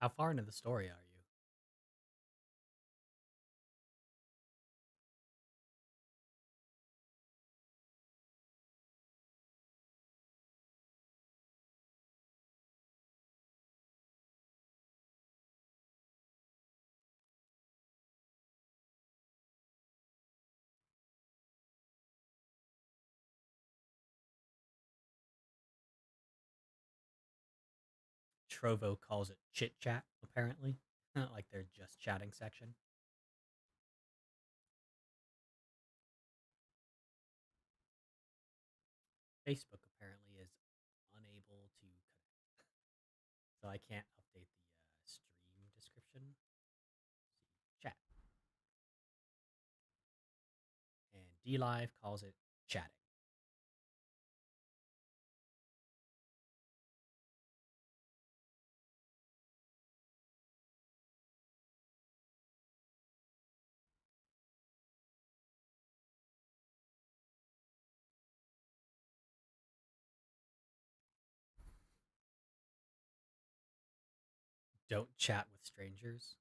How far into the story are you? Trovo calls it chit chat, apparently. Like their just chatting section. Facebook apparently is unable to connect, so I can't update the stream description. Chat. And DLive calls it chatting. Don't chat with strangers.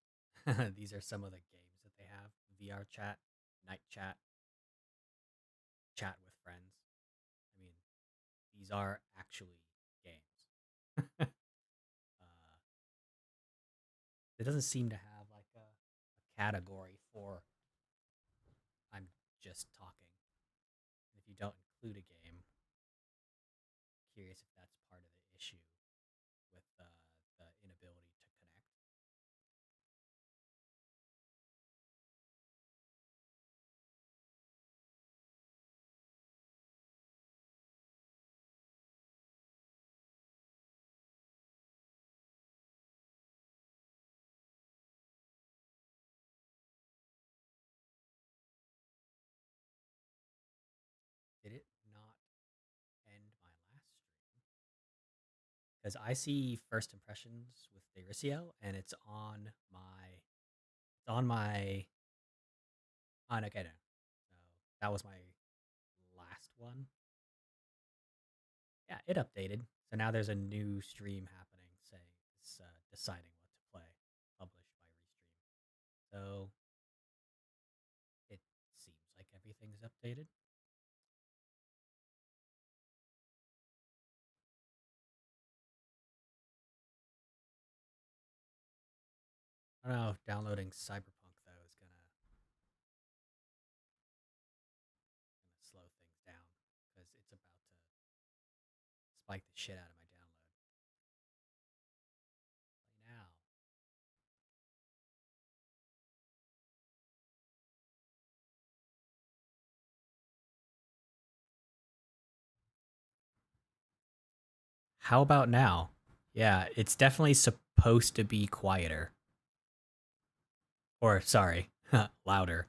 These are some of the games that they have: VR chat, night chat, chat with friends. I mean, these are actually games. It doesn't seem to have like a category for I'm just talking. And if you don't include a game, curious if that's part of the issue with the inability to connect. Did it not end my last stream? Because I see first impressions with Dericio, and it's on my on okay no. So that was my last one. Yeah, it updated. So now there's a new stream happening saying it's deciding what to play, published by Restream. So it seems like everything's updated. I don't know if downloading Cyberpunk though is gonna slow things down because it's about to spike the shit out of my download. Play now. How about now? Yeah, it's definitely supposed to be quieter. Or sorry, louder.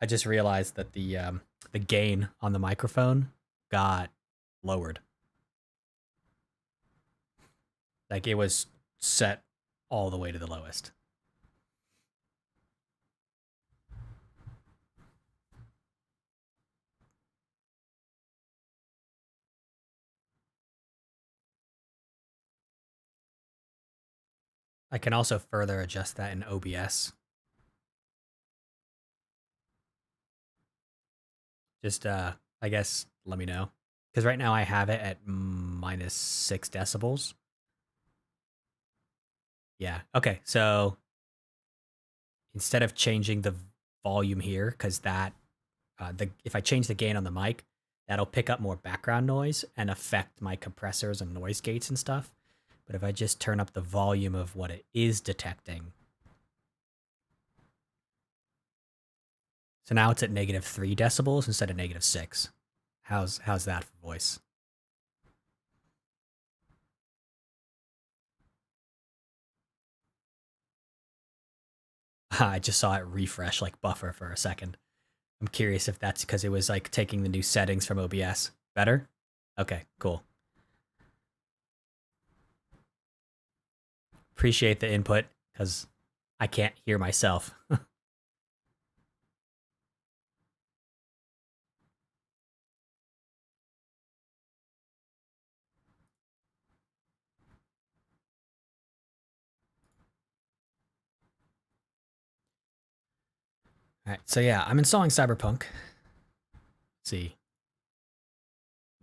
I just realized that the gain on the microphone got lowered. Like it was set all the way to the lowest. I can also further adjust that in OBS. Just I guess let me know. Because right now I have it at -6 decibels. Yeah. Okay. So instead of changing the volume here, because that the if I change the gain on the mic, that'll pick up more background noise and affect my compressors and noise gates and stuff. But if I just turn up the volume of what it is detecting, so now it's at -3 decibels instead of -6. How's that for voice? I just saw it refresh like buffer for a second. I'm curious if that's because it was like taking the new settings from OBS. Better? Okay, cool. Appreciate the input because I can't hear myself. All right, so yeah, I'm installing Cyberpunk. Let's see,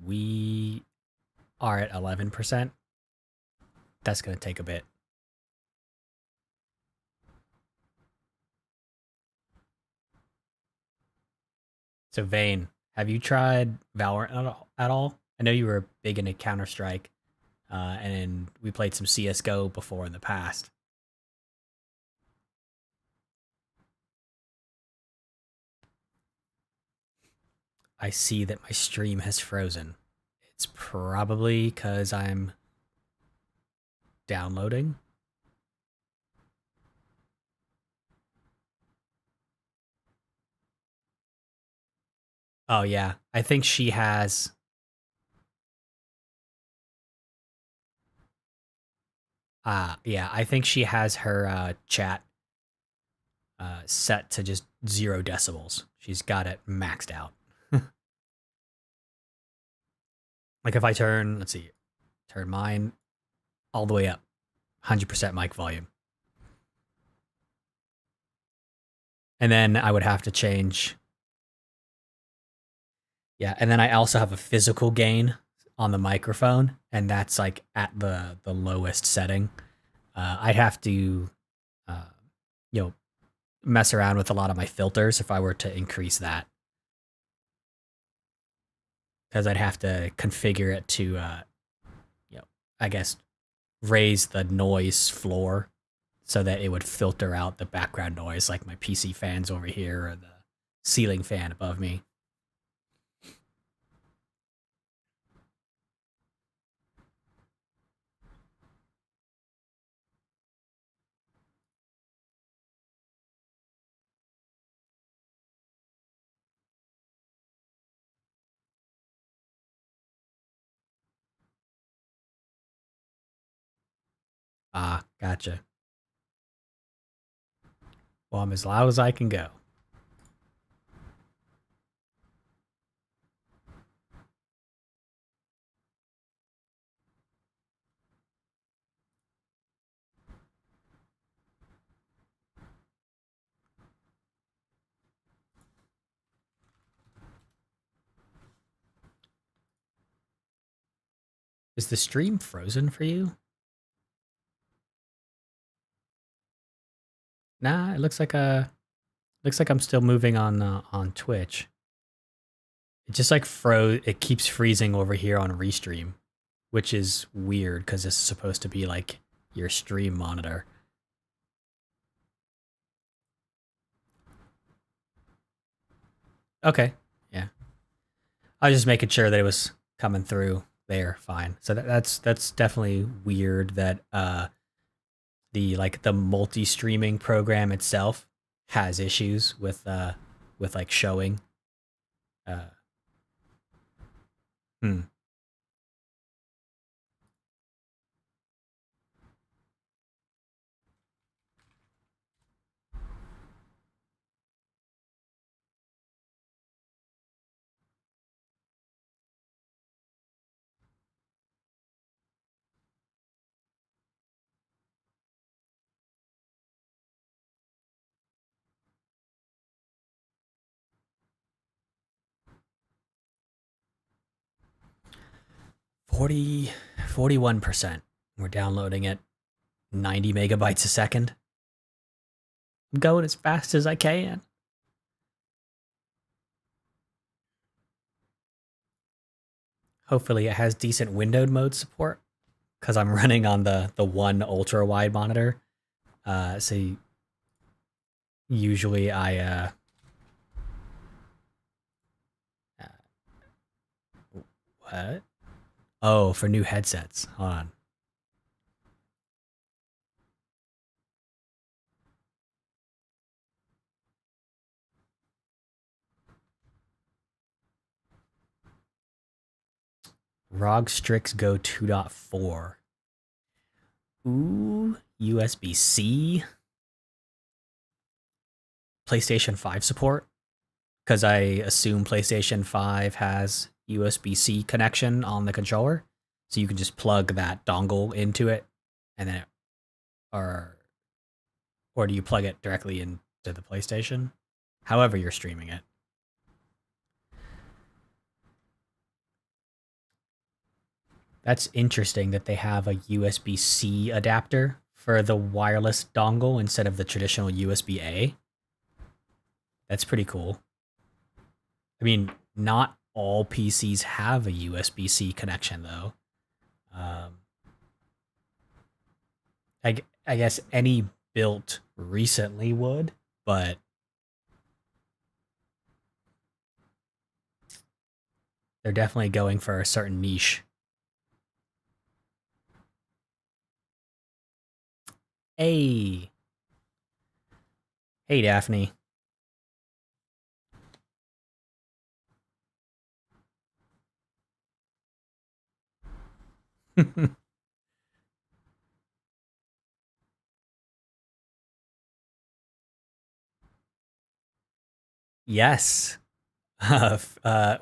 we are at 11%. That's gonna take a bit. So Vane, have you tried Valorant at all? I know you were big into Counter Strike, and we played some CS:GO before in the past. I see that my stream has frozen. It's probably because I'm downloading. Oh yeah, I think she has. Yeah, I think she has her chat set to just 0 decibels. She's got it maxed out. Like if I turn, let's see, turn mine all the way up, 100% mic volume, and then I would have to change. Yeah, and then I also have a physical gain on the microphone, and that's like at the lowest setting. I'd have to, uh, you know, mess around with a lot of my filters if I were to increase that, because I'd have to configure it to, you know, I guess raise the noise floor so that it would filter out the background noise, like my PC fans over here or the ceiling fan above me. Ah, gotcha. Well, I'm as loud as I can go. Is the stream frozen for you? Nah, it looks like I'm still moving on Twitch. It just like froze. It keeps freezing over here on Restream, which is weird because this is supposed to be like your stream monitor. Okay, yeah. I was just making sure that it was coming through there fine. So that's definitely weird that the multi-streaming program itself has issues with like showing. Uh, hmm. 40 41%. We're downloading at 90 megabytes a second. I'm going as fast as I can. Hopefully it has decent windowed mode support because I'm running on the one ultra wide monitor. So usually uh what? Oh, for new headsets. Hold on. ROG Strix Go 2.4. Ooh, USB C. PlayStation 5 support because I assume PlayStation 5 has USB C connection on the controller. So you can just plug that dongle into it and then or or do you plug it directly into the PlayStation? however you're streaming it. That's interesting that they have a USB C adapter for the wireless dongle instead of the traditional USB A. That's pretty cool. I mean, not all PCs have a USB C connection though. Um, I guess any built recently would, but they're definitely going for a certain niche. Hey, hey, Daphne. Yes.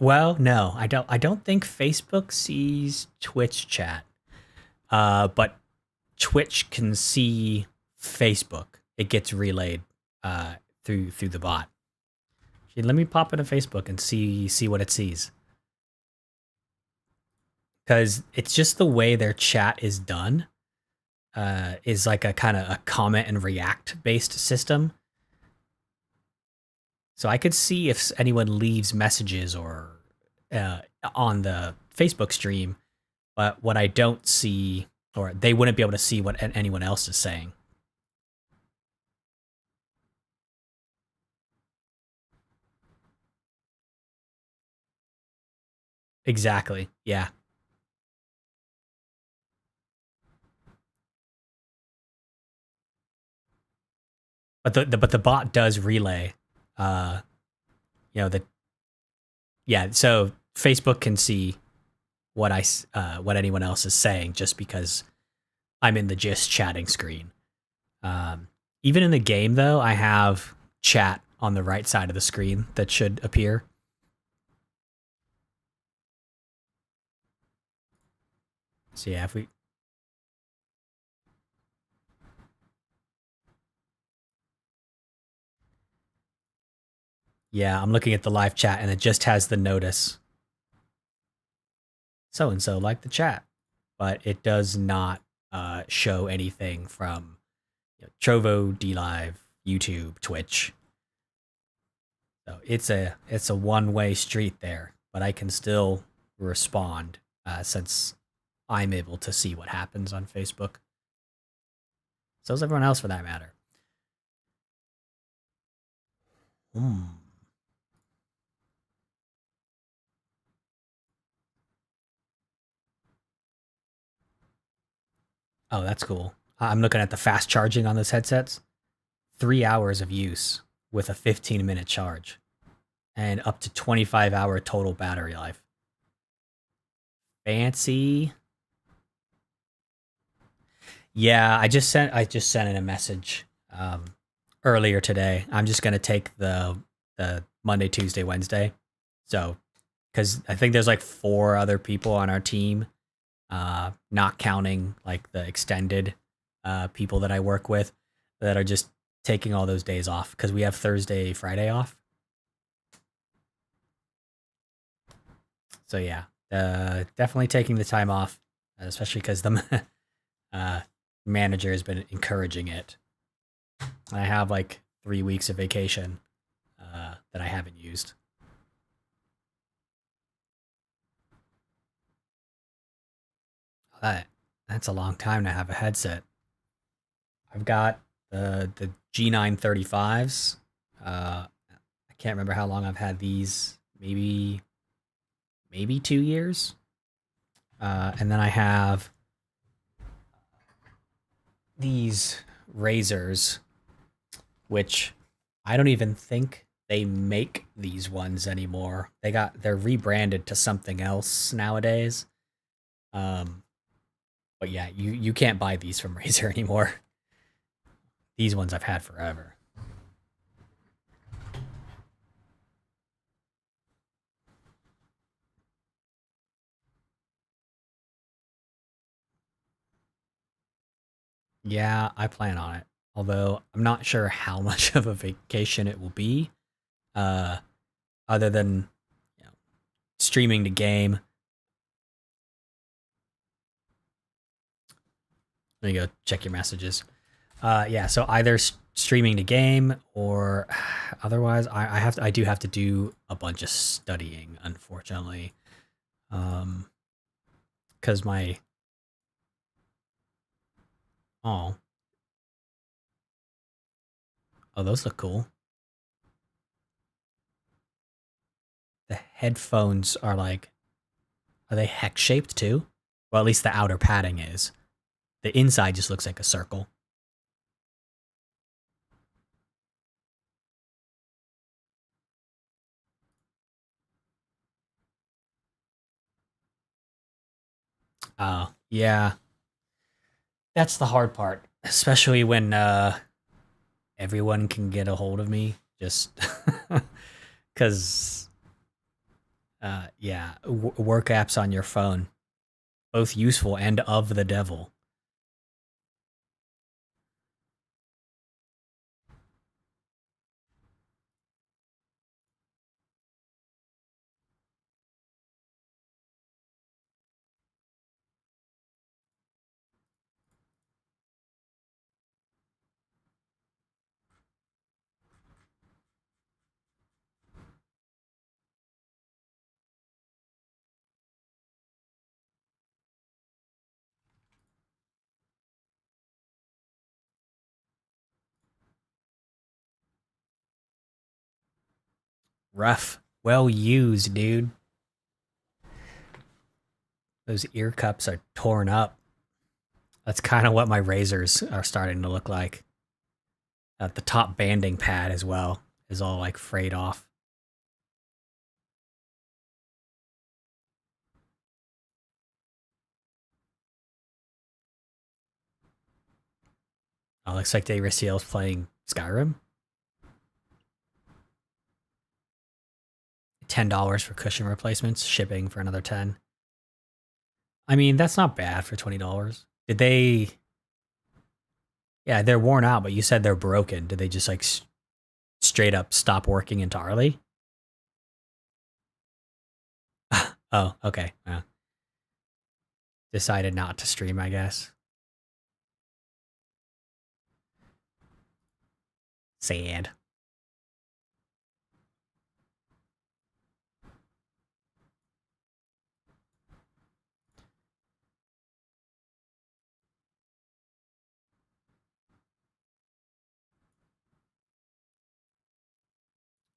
Well, no, I don't. I don't think Facebook sees Twitch chat. But Twitch can see Facebook. It gets relayed through the bot. Let me pop into Facebook and see what it sees. Because it's just the way their chat is done. Is like a kind of a comment and react based system. So I could see if anyone leaves messages or uh, on the Facebook stream, but what I don't see, or they wouldn't be able to see what anyone else is saying. Exactly. Yeah. But the bot does relay. Uh, you know the Yeah. So Facebook can see what anyone else is saying just because I'm in the just chatting screen. Um, Even in the game though, I have chat on the right side of the screen that should appear. So yeah, if we yeah, I'm looking at the live chat and it just has the notice so and so like the chat, but it does not show anything from Trovo, D Live, YouTube, Twitch. So it's a one way street there, but I can still respond since I'm able to see what happens on Facebook. So is everyone else for that matter. Hmm. Oh, that's cool. I'm looking at the fast charging on those headsets. 3 hours of use with a 15-minute charge and up to 25-hour total battery life. Fancy. Yeah, I just sent in a message earlier today. I'm just gonna take the Monday, Tuesday, Wednesday. So because I think there's like four other people on our team, not counting like the extended people that I work with, that are just taking all those days off because we have Thursday, Friday off. So yeah, definitely taking the time off, especially because the uh, manager has been encouraging it. I have like 3 weeks of vacation that I haven't used. That that's a long time to have a headset. I've got the G935s. I can't remember how long I've had these. Maybe 2 years. And then I have these razors, which I don't even think they make these ones anymore. They're rebranded to something else nowadays. Um, but yeah, you can't buy these from Razer anymore. These ones I've had forever. Yeah, I plan on it. Although I'm not sure how much of a vacation it will be. uh, other than you know, streaming the game. Let me go check your messages. Yeah, so either streaming the game or otherwise, I do have to do a bunch of studying, unfortunately, because my oh oh those look cool. The headphones are like, are they hex shaped too? Well, at least the outer padding is. The inside just looks like a circle. Oh yeah, that's the hard part, especially when everyone can get a hold of me. Just because, yeah, work apps on your phone, both useful and of the devil. Rough. Well used, dude. Those ear cups are torn up. That's kind of what my razors are starting to look like. The top banding pad as well is all like frayed off. Looks like Dave Raciel's playing Skyrim. $10 for cushion replacements, shipping for another 10. I mean, that's not bad for $20. Did they? Yeah, they're worn out, but you said they're broken. Did they just like straight up stop working entirely? Oh, okay. Decided not to stream, I guess. Sad.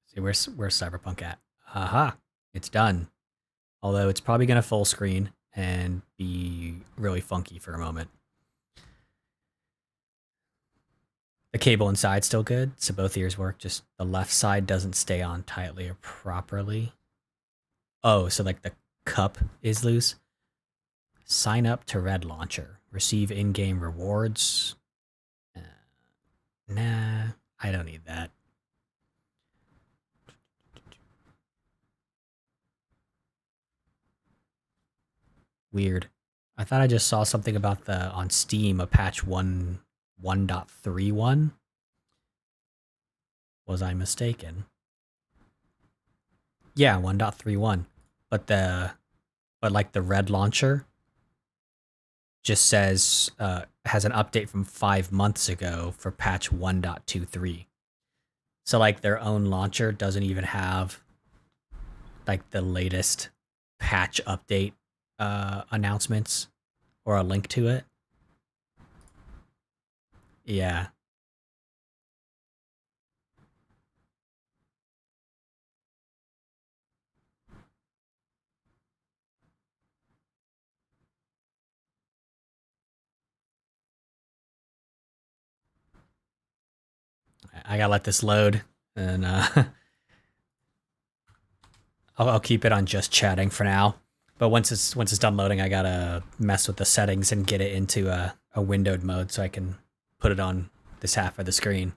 See, where's Cyberpunk at? Aha, it's done. Although it's probably gonna full screen and be really funky for a moment. The cable inside still good, so both ears work. Just the left side doesn't stay on tightly or properly. Oh, so like the cup is loose. Sign up to Red Launcher. Receive in-game rewards. Uh, nah, I don't need that. Weird. I thought I just saw something about the on Steam a patch 1.31. Was I mistaken? Yeah, 1.31. But like the Red Launcher just says has an update from 5 months ago for patch 1.23. So like their own launcher doesn't even have like the latest patch update announcements or a link to it. Yeah, I gotta let this load, and I'll keep it on just chatting for now. But once it's done loading, I gotta mess with the settings and get it into a windowed mode so I can put it on this half of the screen.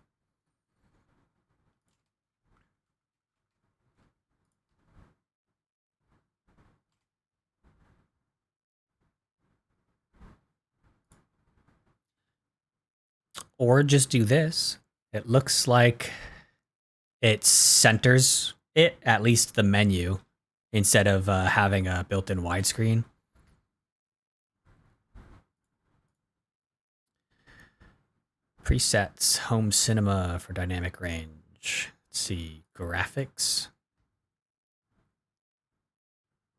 Or just do this. It looks like it centers it, at least the menu, instead of having a built-in widescreen. Presets, home cinema for dynamic range. Let's see, graphics.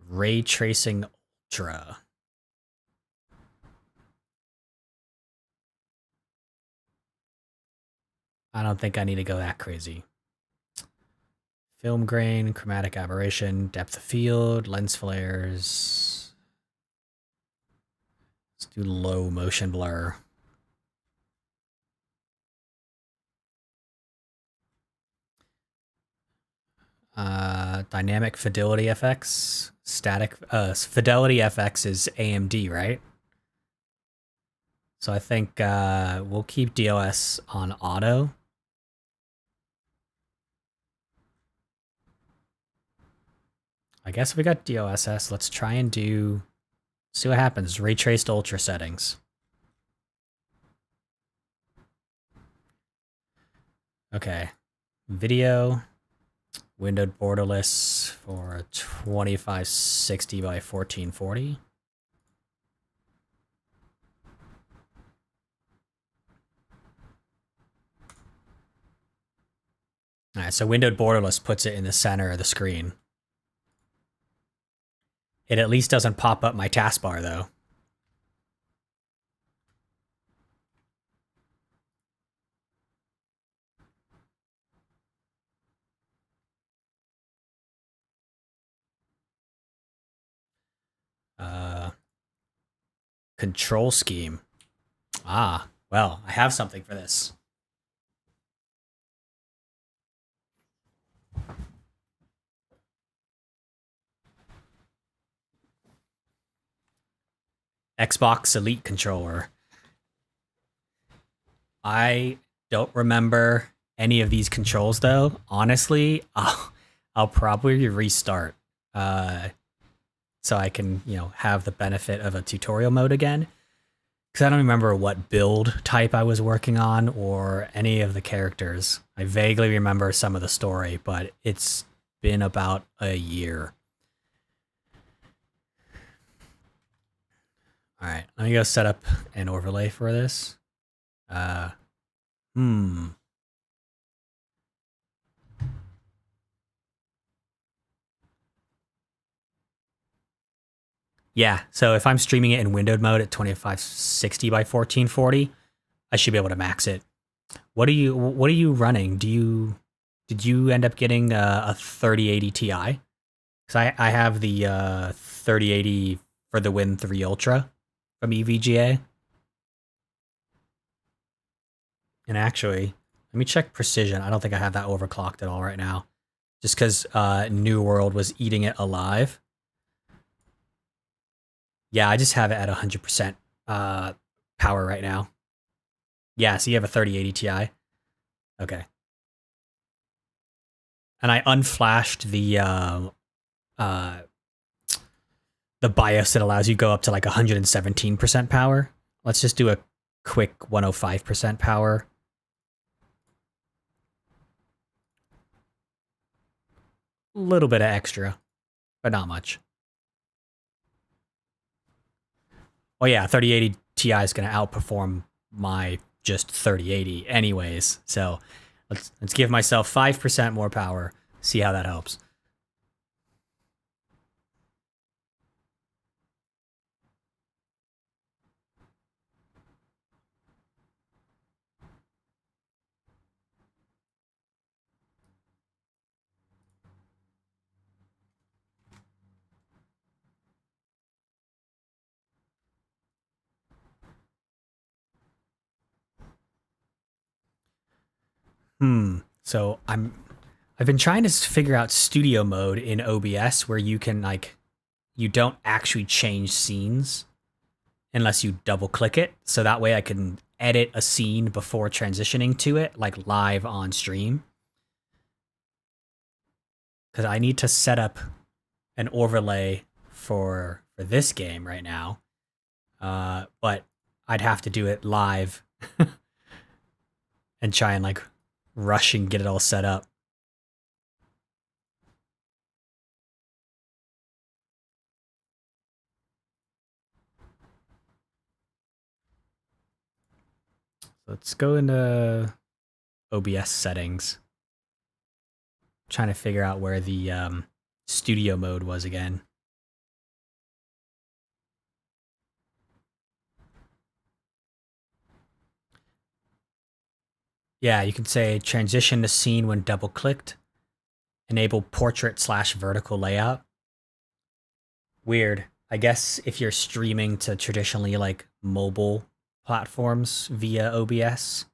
Ray tracing ultra. I don't think I need to go that crazy. Film grain, chromatic aberration, depth of field, lens flares. Let's do low motion blur. Dynamic fidelity FX. Static fidelity FX is AMD, right? So I think we'll keep DOS on auto. I guess we got DOSS. Let's try and see what happens. Ray traced ultra settings. Okay. Video. Windowed borderless for 2560 by 1440. All right, so windowed borderless puts it in the center of the screen. It at least doesn't pop up my taskbar, though. Control scheme. Ah, well, I have something for this. Xbox Elite controller. I don't remember any of these controls though. Honestly, I'll probably restart so I can have the benefit of a tutorial mode again. Because I don't remember what build type I was working on or any of the characters. I vaguely remember some of the story, but it's been about a year. All right, let me go set up an overlay for this. Yeah, so if I'm streaming it in windowed mode at 2560 by 1440, I should be able to max it. What are you running? Did you end up getting a 3080 Ti? Because I have the 3080 for the Win 3 Ultra from EVGA. And actually, let me check precision. I don't think I have that overclocked at all right now. Just because New World was eating it alive. Yeah, I just have it at 100% power right now. Yeah, so you have a 3080 Ti. Okay. And I unflashed the BIOS that allows you to go up to like 117% power. Let's just do a quick 105% power. A little bit of extra, but not much. Oh yeah, 3080 Ti is going to outperform my just 3080 anyways. So let's give myself 5% more power. See how that helps. So I've been trying to figure out studio mode in OBS where you can you don't actually change scenes unless you double click it. So that way I can edit a scene before transitioning to it, like live on stream. Because I need to set up an overlay for this game right now. But I'd have to do it live and try and rush and get it all set up. Let's go into OBS settings. Trying to figure out where the studio mode was again. Yeah, you can say transition to scene when double clicked. Enable portrait / vertical layout. Weird. I guess if you're streaming to traditionally like mobile platforms via OBS,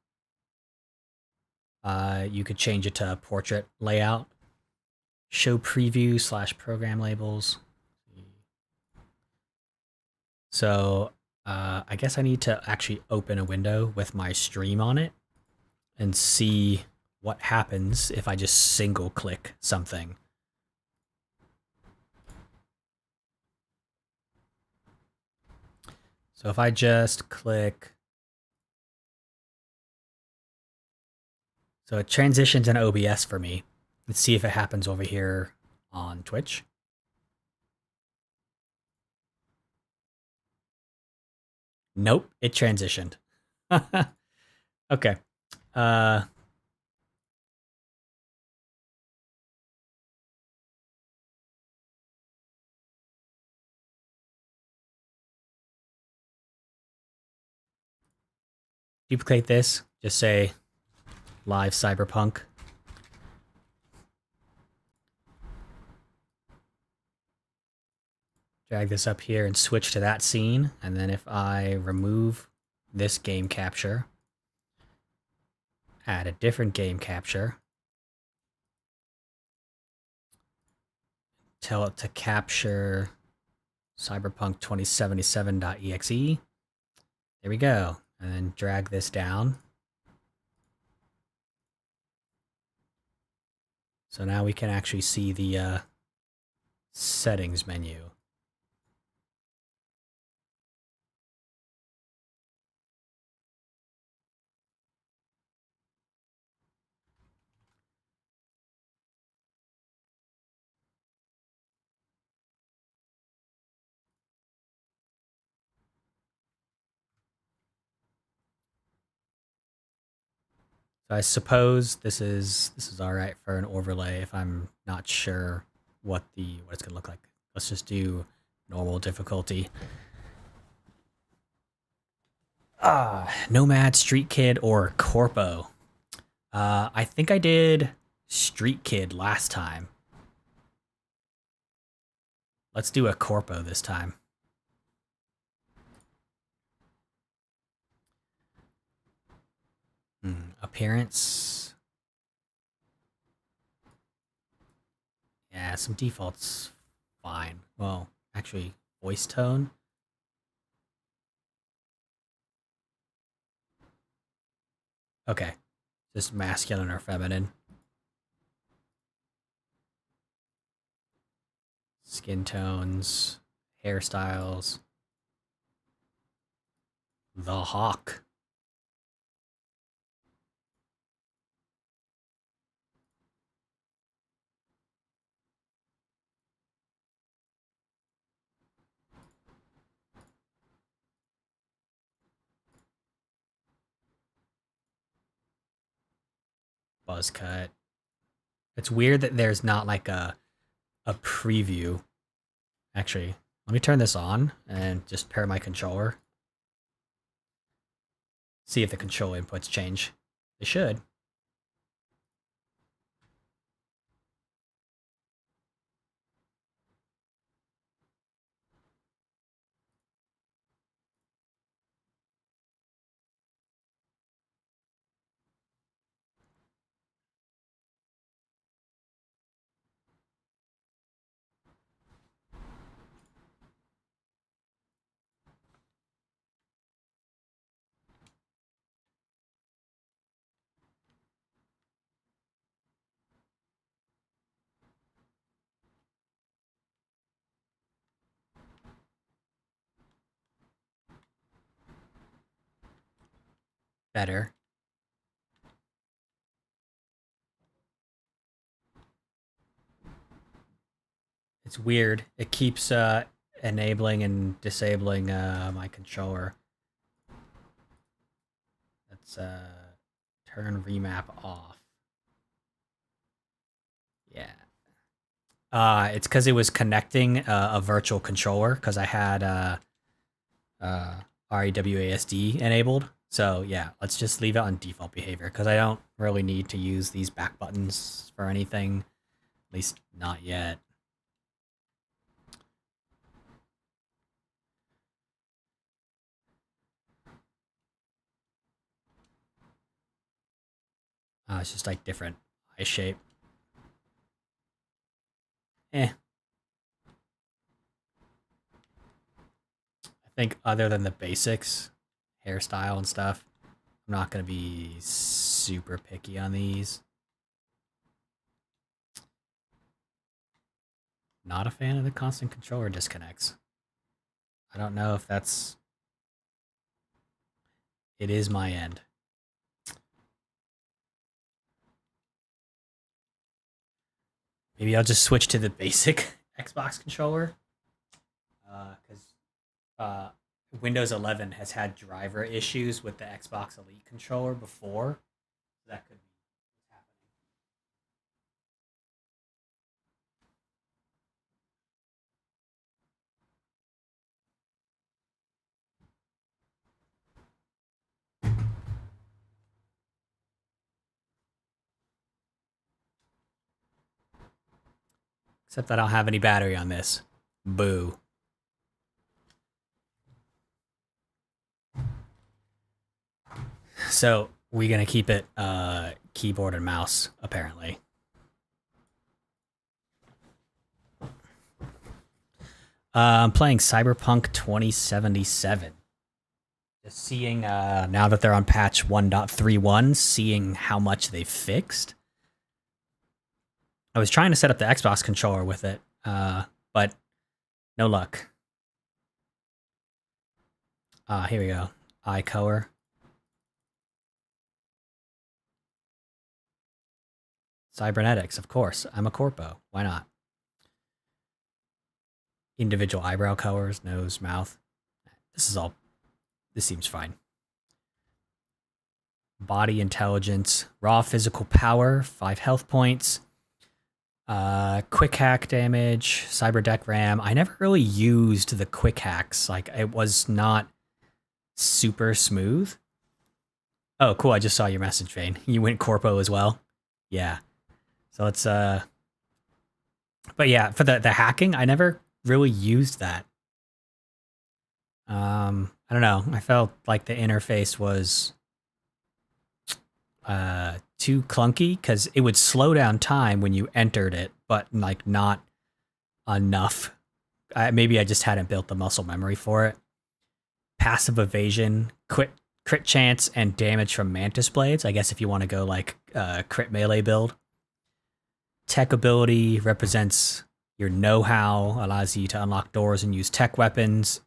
you could change it to portrait layout. Show preview / program labels. So I guess I need to actually open a window with my stream on it and see what happens if I just single click something. So if I just click, so it transitions in OBS for me. Let's see if it happens over here on Twitch. Nope, it transitioned. Okay. Duplicate this. Just say live Cyberpunk. Drag this up here and switch to that scene. And then if I remove this game capture, add a different game capture, tell it to capture Cyberpunk 2077.exe. There we go. And then drag this down. So now we can actually see the settings menu. So I suppose this is all right for an overlay if I'm not sure what it's gonna look like. Let's just do normal difficulty. Nomad, Street Kid, or Corpo. I think I did Street Kid last time. Let's do a Corpo this time. Appearance. Yeah, some defaults fine. Well, actually, voice tone. Okay, just masculine or feminine. Skin tones, hairstyles. The Hawk. Buzz cut. It's weird that there's not like a preview. Actually, let me turn this on and just pair my controller. See if the control inputs change. They should. Better. It's weird. It keeps enabling and disabling my controller. Let's turn remap off. Yeah. It's because it was connecting a virtual controller because I had uh, REWASD enabled. So yeah, let's just leave it on default behavior because I don't really need to use these back buttons for anything. At least not yet. It's just like different eye shape. Eh. I think other than the basics, hairstyle and stuff, I'm not gonna be super picky on these. Not a fan of the constant controller disconnects. I don't know if that's it is my end. Maybe I'll just switch to the basic Xbox controller because uh, Windows 11 has had driver issues with the Xbox Elite controller before. That could be happening. Except I don't have any battery on this. Boo. So we're gonna keep it keyboard and mouse apparently. I'm playing Cyberpunk 2077. Just seeing now that they're on patch 1.31, seeing how much they've fixed. I was trying to set up the Xbox controller with it, but no luck. Here we go. Eye color. Cybernetics, of course. I'm a corpo. Why not? Individual eyebrow colors, nose, mouth. This is all. This seems fine. Body intelligence, raw physical power, 5 health points. Quick hack damage, cyber deck ram. I never really used the quick hacks. Like it was not super smooth. Oh, cool! I just saw your message, Vane. You went corpo as well. Yeah. So let's But yeah, for the hacking, I never really used that. I don't know. I felt like the interface was too clunky because it would slow down time when you entered it, but like not enough. Maybe I just hadn't built the muscle memory for it. Passive evasion, crit chance, and damage from mantis blades. I guess if you want to go like crit melee build. Tech ability represents your know-how, allows you to unlock doors and use tech weapons.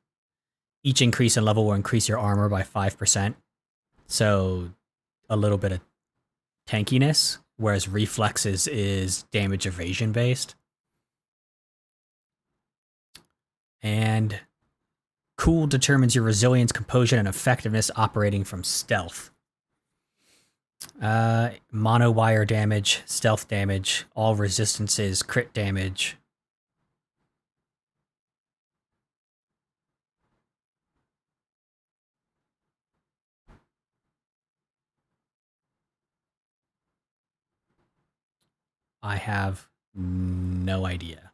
Each increase in level will increase your armor by 5%. So a little bit of tankiness, whereas reflexes is damage evasion based. And cool determines your resilience, composure, and effectiveness operating from stealth. Mono wire damage, stealth damage, all resistances, crit damage. I have no idea.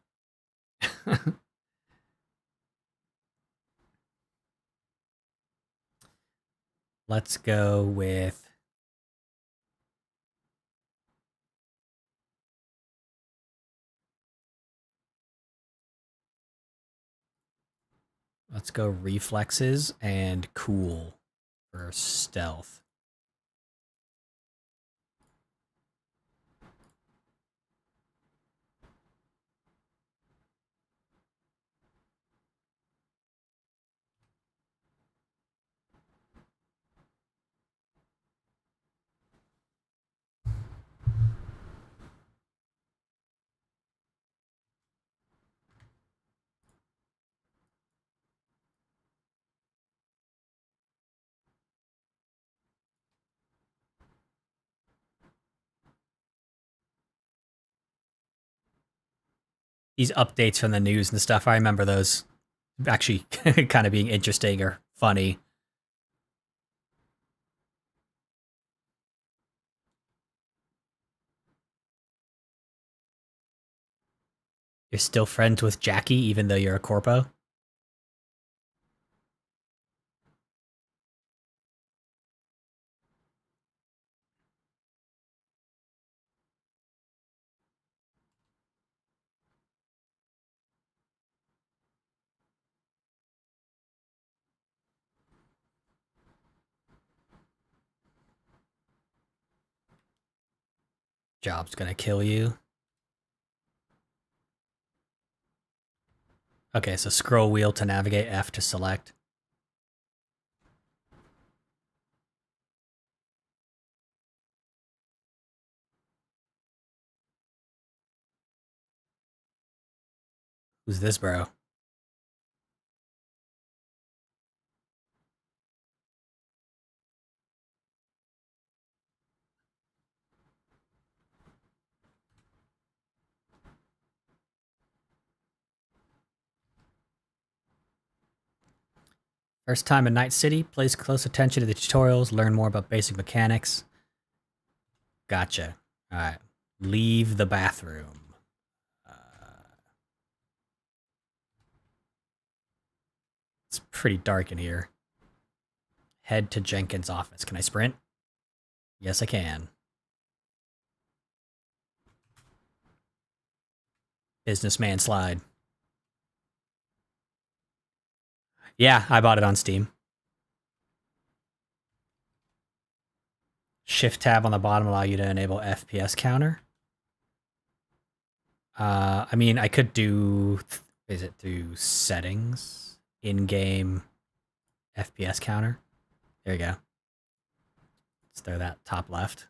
Let's go with reflexes and cool for stealth. these updates from the news and stuff. I remember those actually kind of being interesting or funny. You're still friends with Jackie even though you're a corpo. Job's gonna kill you. Okay, so scroll wheel to navigate, F to select. Who's this bro? First time in Night City, place close attention to the tutorials, learn more about basic mechanics. Gotcha. Alright. Leave the bathroom. It's pretty dark in here. Head to Jenkins' office. Can I sprint? Yes, I can. Businessman slide. Yeah, I bought it on Steam. Shift tab on the bottom allow you to enable FPS counter. I mean, I could do. Is it through settings? In-game FPS counter. There you go. Let's throw that top left.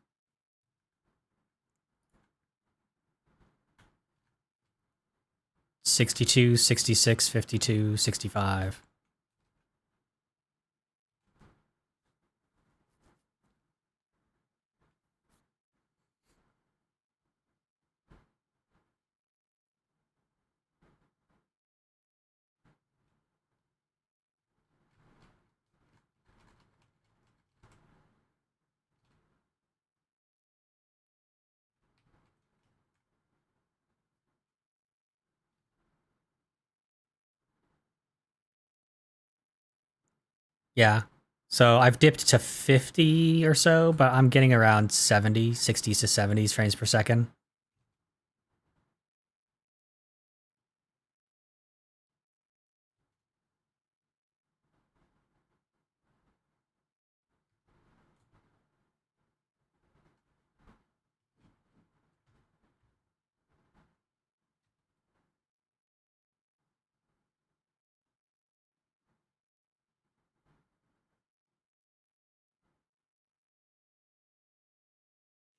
$62, $66, $52, $65. Yeah. So I've dipped to 50 or so, but I'm getting around 70, 60s to 70s frames per second.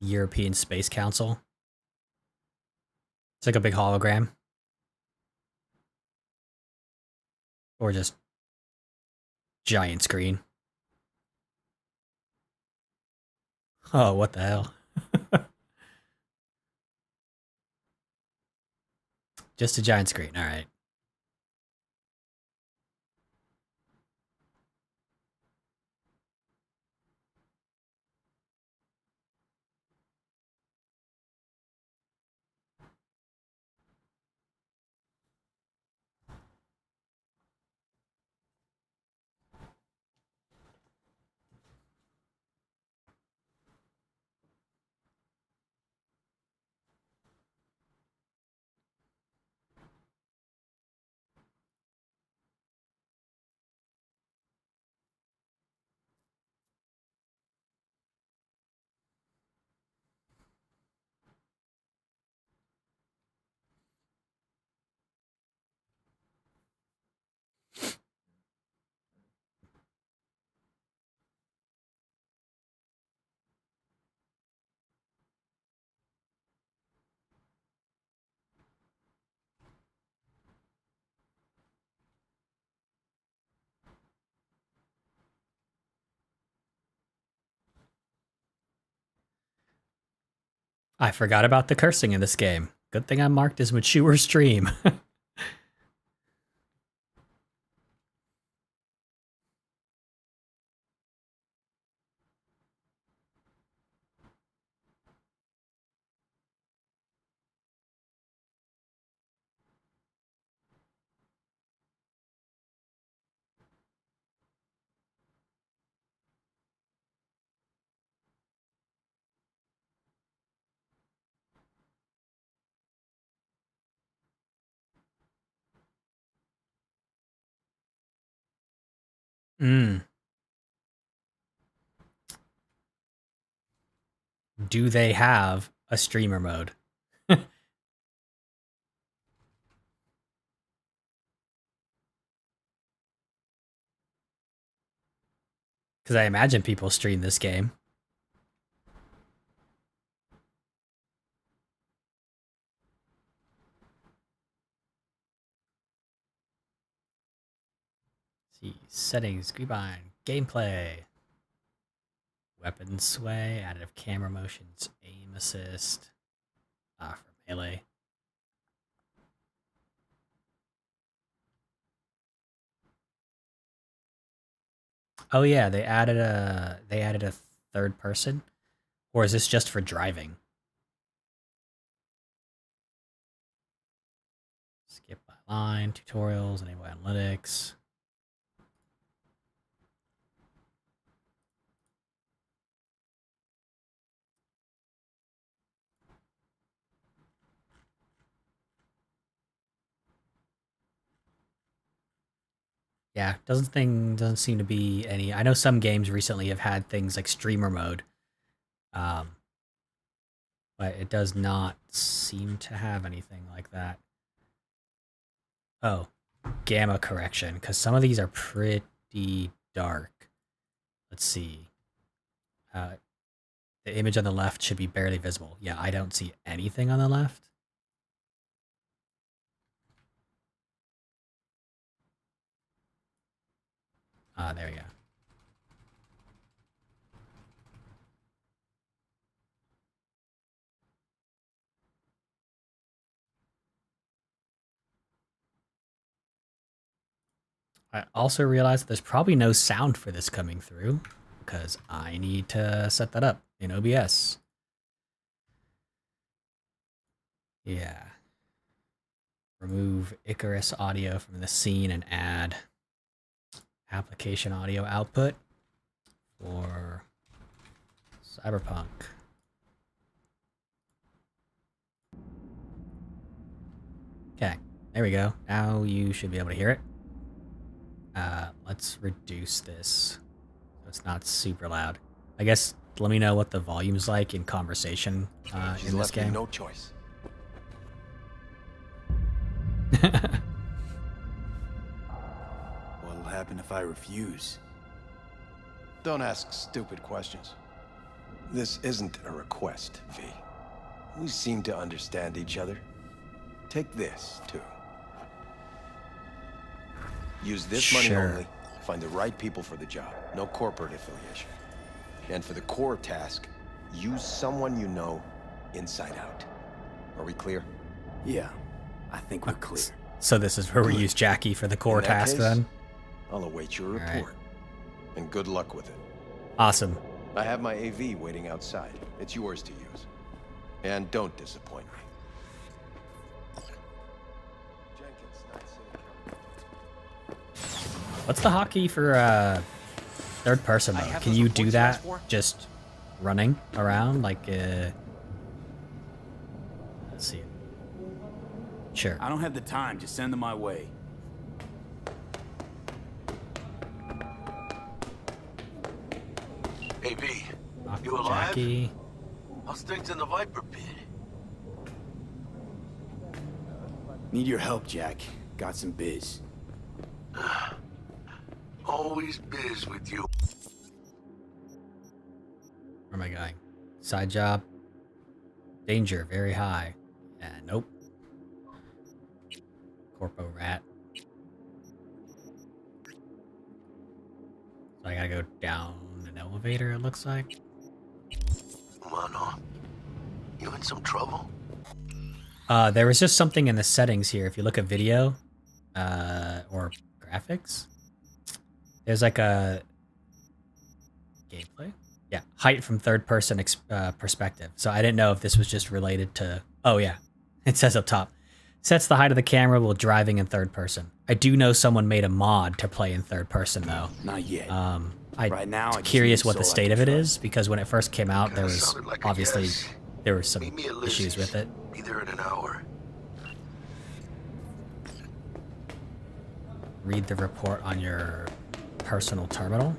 European Space Council. It's like a big hologram. Or just giant screen. Oh, what the hell? Just a giant screen. All right. I forgot about the cursing in this game. Good thing I'm marked as mature stream. Mm. Do they have a streamer mode? Because I imagine people stream this game. Let's see, settings, Greebind, gameplay, weapon sway, additive camera motions, aim assist, for melee. Oh yeah, they added a third person, or is this just for driving? Skip by line, tutorials, enable analytics. Yeah, doesn't seem to be any. I know some games recently have had things like streamer mode, um, but it does not seem to have anything like that. Oh, gamma correction, because some of these are pretty dark. Let's see. Uh, the image on the left should be barely visible. Yeah, I don't see anything on the left. There we go. I also realized there's probably no sound for this coming through because I need to set that up in OBS. Yeah. Remove Icarus audio from the scene and add application audio output for Cyberpunk. Okay, there we go. Now you should be able to hear it. Let's reduce this so it's not super loud. I guess let me know what the volume's like in conversation in this game. No choice. What'll happen if I refuse? Don't ask stupid questions. This isn't a request, V. We seem to understand each other. Take this, too. Use this money only. Find the right people for the job. No corporate affiliation. And for the core task, use someone you know inside out. Are we clear? Yeah, I think we're clear. So this is where we use Jackie for the core task then? I'll await your report. And good luck with it. Awesome. I have my AV waiting outside. It's yours to use. And don't disappoint me. What's the hotkey for third person mode? Can you do that just running around like let's see. Sure. I don't have the time. Just send them my way. Hey, B, Knock you alive? Jackie. How's things in the Viper pit? Need your help, Jack. Got some biz. Always biz with you. Where am I going? Side job. Danger, very high. Yeah, nope. Corpo rat. So I gotta go down an elevator, it looks like. Mano, you in some trouble? There was just something in the settings here. If you look at video or graphics, there's like a gameplay. Yeah, height from third person perspective. So I didn't know if this was just related to. Oh yeah, it says up top. Sets the height of the camera while driving in third person. I do know someone made a mod to play in third person though. Not yet. Right now, I'm curious what the state of it is because when it first came out, there was obviously there were some issues with it. Be there in an hour. Read the report on your personal terminal.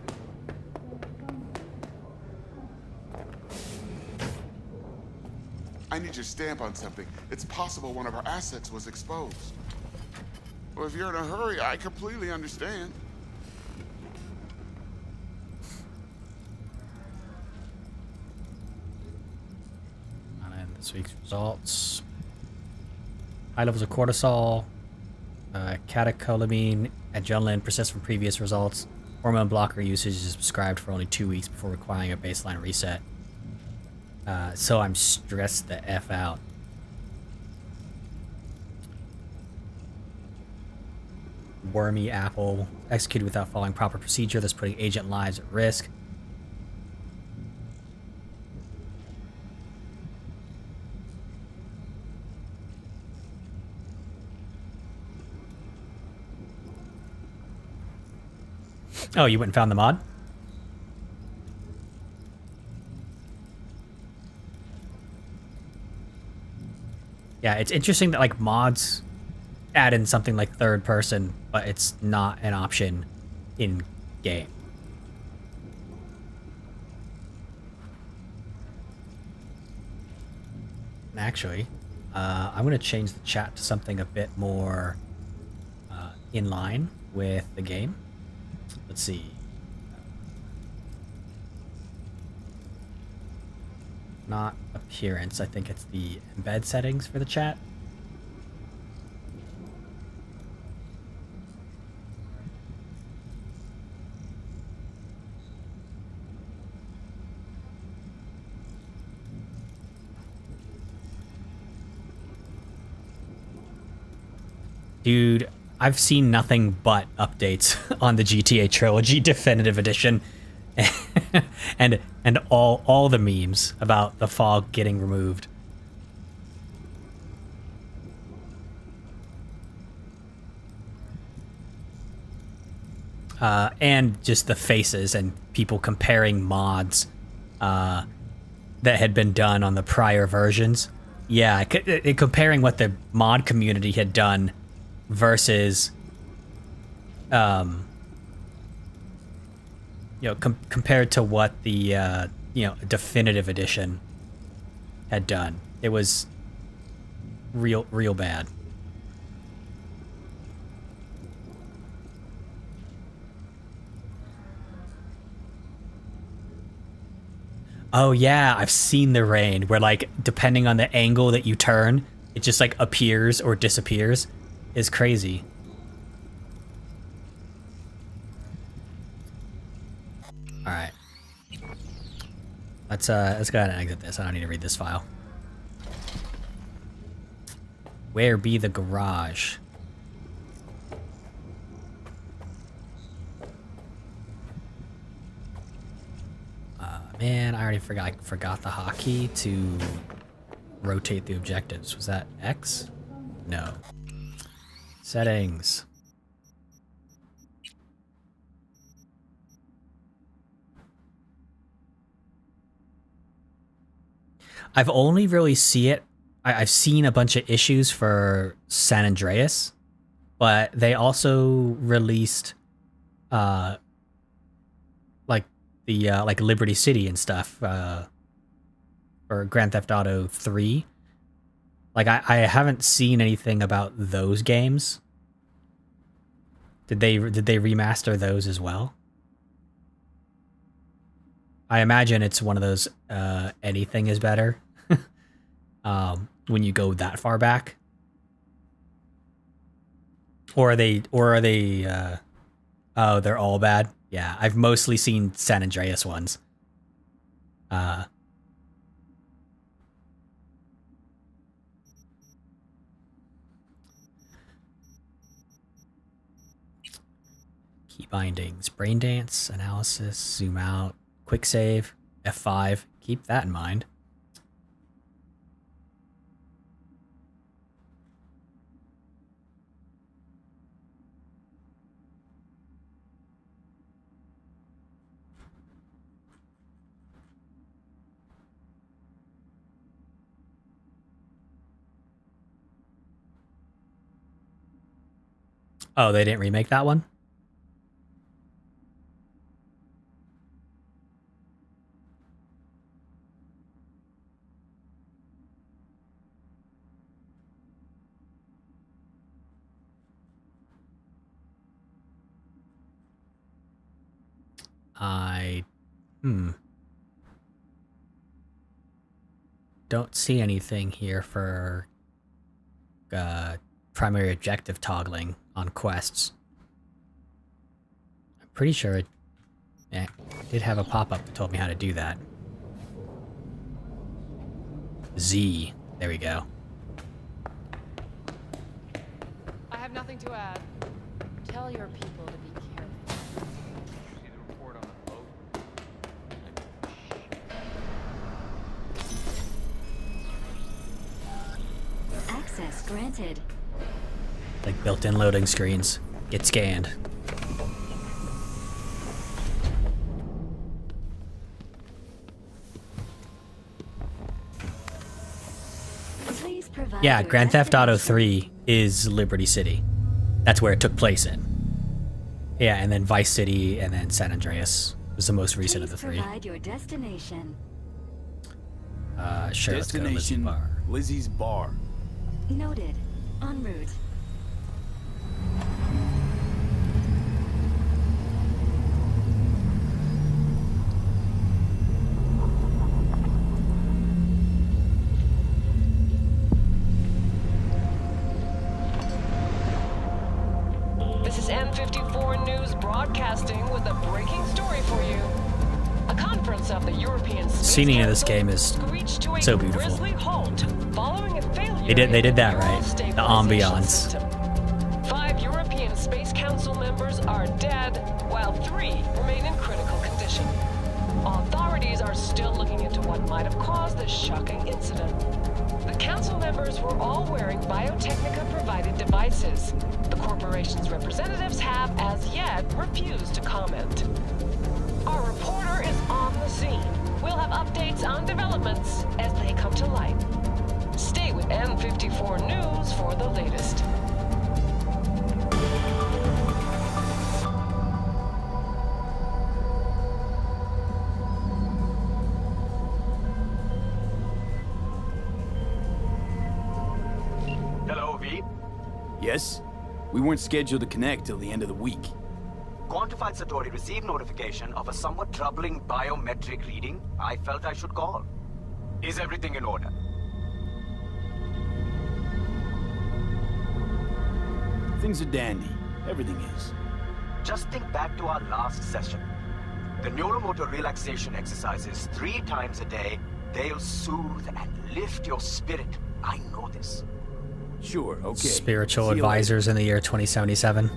I need your stamp on something. It's possible one of our assets was exposed. Well, if you're in a hurry, I completely understand. And this week's results. High levels of cortisol, catecholamine, adrenaline persist from previous results. Hormone blocker usage is prescribed for only 2 weeks before requiring a baseline reset. So I'm stressed the F out. Wormy apple. Executed without following proper procedure, thus putting agent lives at risk. Oh, you went and found the mod? Yeah, it's interesting that like mods add in something like third person, but it's not an option in game. Actually, I'm going to change the chat to something a bit more in line with the game. Let's see. Not appearance, I think it's the embed settings for the chat. Dude, I've seen nothing but updates on the GTA Trilogy Definitive Edition. and all the memes about the fog getting removed. And just the faces and people comparing mods that had been done on the prior versions. Yeah, comparing what the mod community had done versus compared to what the definitive edition had done. It was real bad. Oh yeah, I've seen the rain where like depending on the angle that you turn, it just like appears or disappears. It's crazy. All right. Let's go ahead and exit this. I don't need to read this file. Where be the garage? Man, I already forgot the hotkey to rotate the objectives. Was that X? No. Settings. I've only really I've seen a bunch of issues for San Andreas, but they also released like Liberty City and stuff or Grand Theft Auto 3. Like I haven't seen anything about those games. Did they remaster those as well? I imagine it's one of those anything is better when you go that far back. Or are they oh, they're all bad? Yeah, I've mostly seen San Andreas ones. Key bindings, brain dance, analysis, zoom out, quick save, F5. Keep that in mind. Oh, they didn't remake that one? Don't see anything here for primary objective toggling on quests. I'm pretty sure it did have a pop-up that told me how to do that. Z. There we go. I have nothing to add. Tell your people to be careful. See the report on the boat? Access granted. Like built-in loading screens. Get scanned. Please provide Yeah, your Grand Theft Auto destination. 3 is Liberty City. That's where it took place in. Yeah, and then Vice City and then San Andreas was the most recent of the Please three. provide your destination. Sure, let's go to Lizzie Destination Bar. Lizzie's Bar. Noted. En route. This is N54 News broadcasting with a breaking story for you. A conference of the European Space Scening of this Council game is screeched to a so beautiful. grisly halt following a failure They did in that the right. Euro The stabilization ambiance. system. 5 European Space Council members are dead, while 3 remain in critical condition. Authorities are still looking into what might have caused this shocking incident. The council members were all wearing Biotechnica-provided devices. The corporation's representatives have, as yet, refused to comment. Our reporter is on the scene. We'll have updates on developments as they come to light. Stay with N54 News for the latest. Hello, V. Yes? We weren't scheduled to connect till the end of the week. Quantified Satori received notification of a somewhat troubling biometric reading. I felt I should call. Is everything in order? Things are dandy. Everything is. Just think back to our last session. The neuromotor relaxation exercises 3 times a day. They'll soothe and lift your spirit. I know this. Sure, okay. Spiritual See you later. advisors in the year 2077.